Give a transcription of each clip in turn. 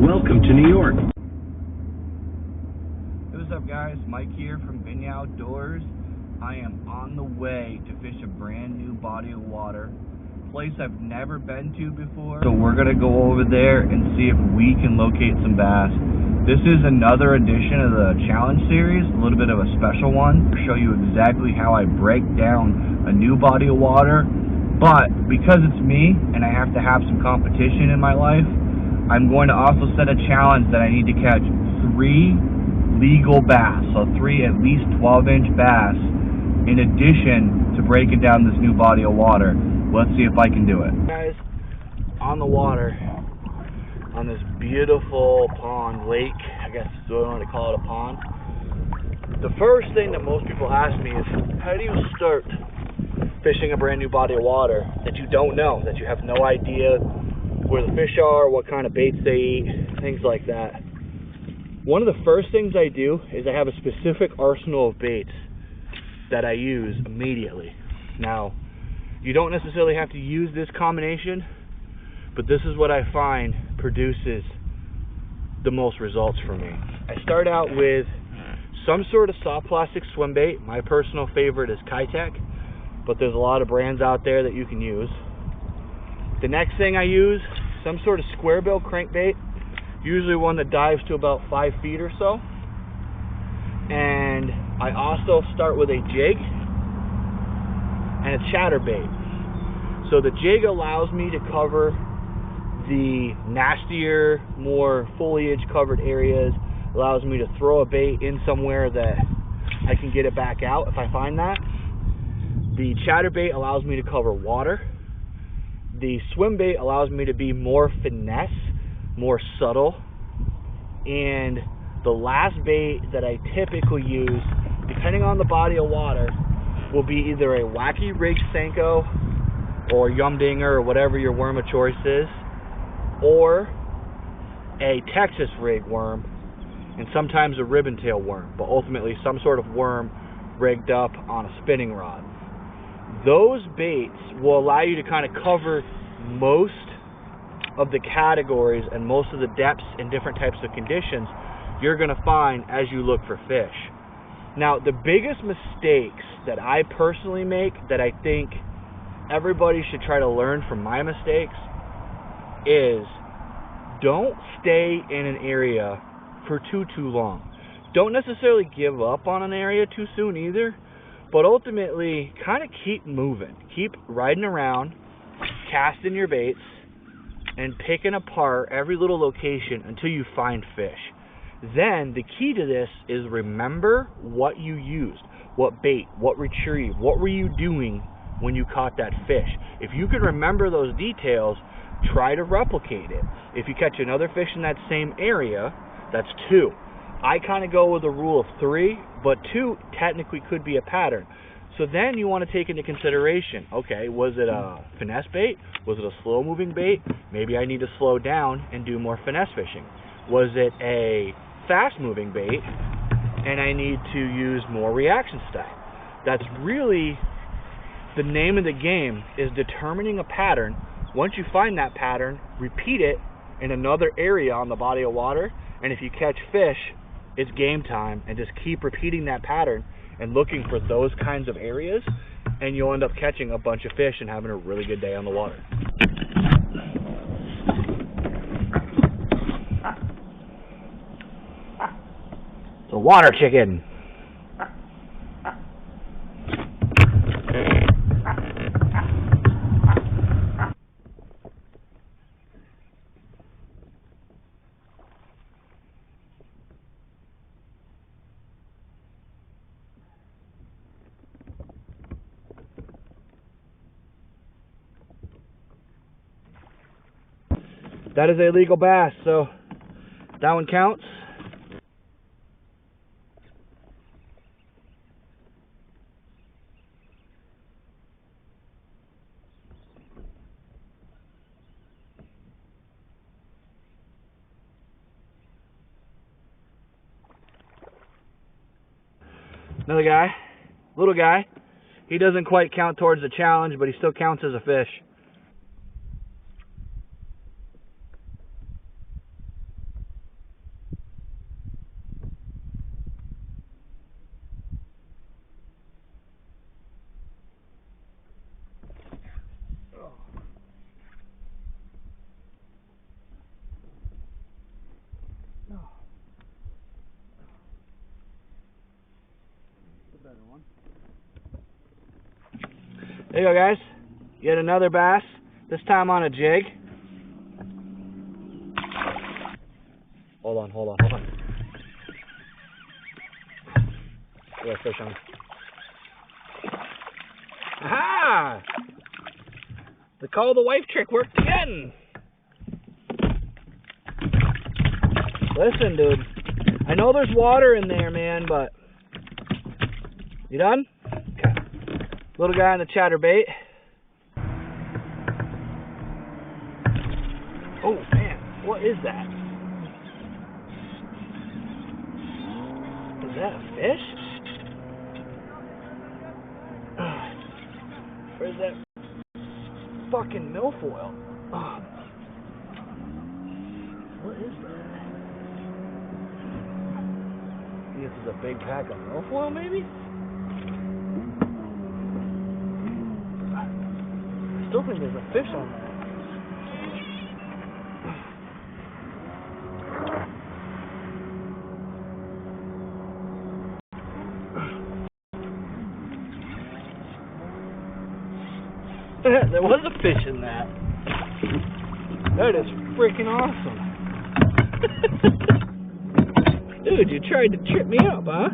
Welcome to New York. Hey, what's up guys? Mike here from Vinny Outdoors. I am on the way to fish a brand new body of water, place I've never been to before. So we're gonna go over there and see if we can locate some bass. This is another edition of the challenge series, a little bit of a special one, to show you exactly how I break down a new body of water. But because it's me and I have to have some competition in my life, I'm going to also set a challenge that I need to catch 3 legal bass, so 3 at least 12-inch bass, in addition to breaking down this new body of water. Let's see if I can do it. Guys, on the water, on this beautiful pond, lake, I guess that's what I want to call it, a pond. The first thing that most people ask me is, how do you start fishing a brand new body of water that you don't know, that you have no idea where the fish are, what kind of baits they eat, things like that? One of the first things I do is I have a specific arsenal of baits that I use immediately. Now, you don't necessarily have to use this combination, but this is what I find produces the most results for me. I start out with some sort of soft plastic swim bait. My personal favorite is Keitech, but there's a lot of brands out there that you can use. The next thing I use, some sort of square bill crankbait, usually one that dives to about 5 feet or so. And I also start with a jig and a chatterbait. So the jig allows me to cover the nastier, more foliage covered areas, allows me to throw a bait in somewhere that I can get it back out if I find that. The chatterbait allows me to cover water. The swim bait allows me to be more finesse, more subtle. And the last bait that I typically use, depending on the body of water, will be either a wacky rig Senko or Yumdinger or whatever your worm of choice is, or a Texas rig worm, and sometimes a ribbon tail worm, but ultimately some sort of worm rigged up on a spinning rod. Those baits will allow you to kind of cover most of the categories and most of the depths and different types of conditions you're going to find as you look for fish. Now, the biggest mistakes that I personally make, that I think everybody should try to learn from my mistakes, is don't stay in an area for too long. Don't necessarily give up on an area too soon either, but ultimately kind of keep moving. Keep riding around, casting your baits, and picking apart every little location until you find fish. Then the key to this is remember what you used, what bait, what retrieve, what were you doing when you caught that fish. If you can remember those details, try to replicate it. If you catch another fish in that same area, that's 2. I kind of go with a rule of 3, but 2 technically could be a pattern. So then you want to take into consideration, okay, was it a finesse bait? Was it a slow moving bait? Maybe I need to slow down and do more finesse fishing. Was it a fast moving bait and I need to use more reaction style? That's really the name of the game, is determining a pattern. Once you find that pattern, repeat it in another area on the body of water, and if you catch fish, it's game time, and just keep repeating that pattern and looking for those kinds of areas, and you'll end up catching a bunch of fish and having a really good day on the water. It's a water chicken. That is a legal bass, so that one counts. Another guy, little guy. He doesn't quite count towards the challenge, but he still counts as a fish. There you go, guys. Yet another bass, this time on a jig. Hold on. Got a fish on. Aha! The call the wife trick worked again. Listen, dude. I know there's water in there, man, but... You done? Okay. Little guy on the chatterbait. Oh, man. What is that? Is that a fish? Where's that fucking milfoil? Oh. What is that? This is a big pack of milfoil, maybe? I still think there's a fish on there. There was a fish in that. That is freaking awesome. Dude, you tried to trip me up, huh?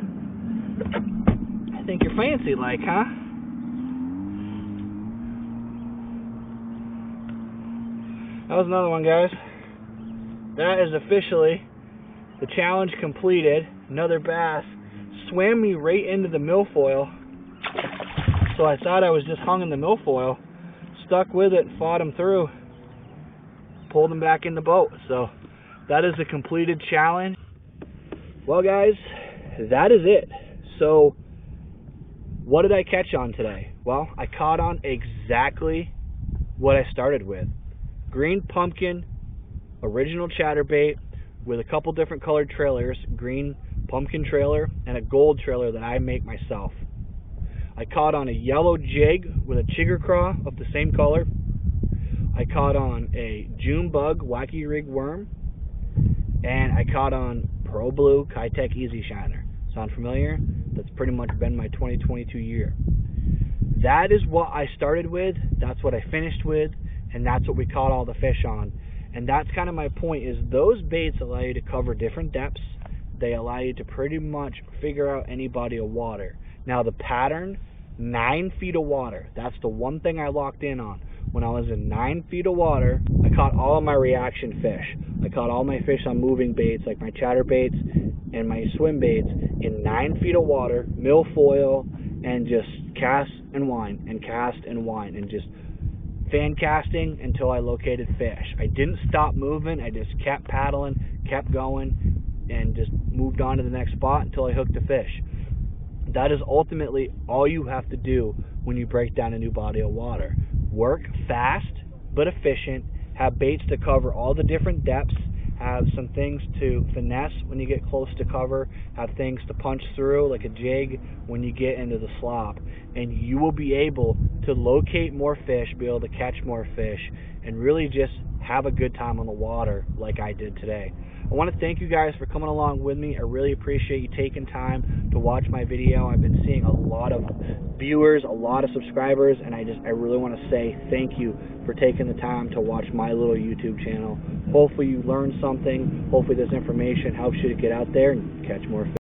I think you're fancy like, huh? That was another one, guys. That is officially the challenge completed. Another bass. Swam me right into the milfoil. So I thought I was just hung in the milfoil. Stuck with it, fought him through. Pulled him back in the boat. So that is a completed challenge. Well, guys, that is it. So what did I catch on today? Well, I caught on exactly what I started with. Green pumpkin, original chatterbait with a couple different colored trailers. Green pumpkin trailer and a gold trailer that I make myself. I caught on a yellow jig with a chigger craw of the same color. I caught on a June bug wacky rig worm. And I caught on Pro Blue Keitech Easy Shiner. Sound familiar? That's pretty much been my 2022 year. That is what I started with. That's what I finished with. And that's what we caught all the fish on. And that's kind of my point, is those baits allow you to cover different depths. They allow you to pretty much figure out any body of water. Now the pattern, 9 feet of water. That's the one thing I locked in on. When I was in 9 feet of water, I caught all of my reaction fish. I caught all my fish on moving baits, like my chatterbaits and my swim baits, in 9 feet of water, milfoil, and just cast and wind, and cast and wind, and just fan casting until I located fish. I didn't stop moving. I just kept paddling, kept going, and just moved on to the next spot until I hooked a fish. That is ultimately all you have to do when you break down a new body of water. Work fast but efficient, have baits to cover all the different depths, have some things to finesse when you get close to cover, have things to punch through like a jig when you get into the slop, and you will be able to locate more fish, be able to catch more fish, and really just have a good time on the water like I did today. I want to thank you guys for coming along with me. I really appreciate you taking time to watch my video. I've been seeing a lot of viewers, a lot of subscribers, and I really want to say thank you for taking the time to watch my little YouTube channel. Hopefully you learned something. Hopefully this information helps you to get out there and catch more fish.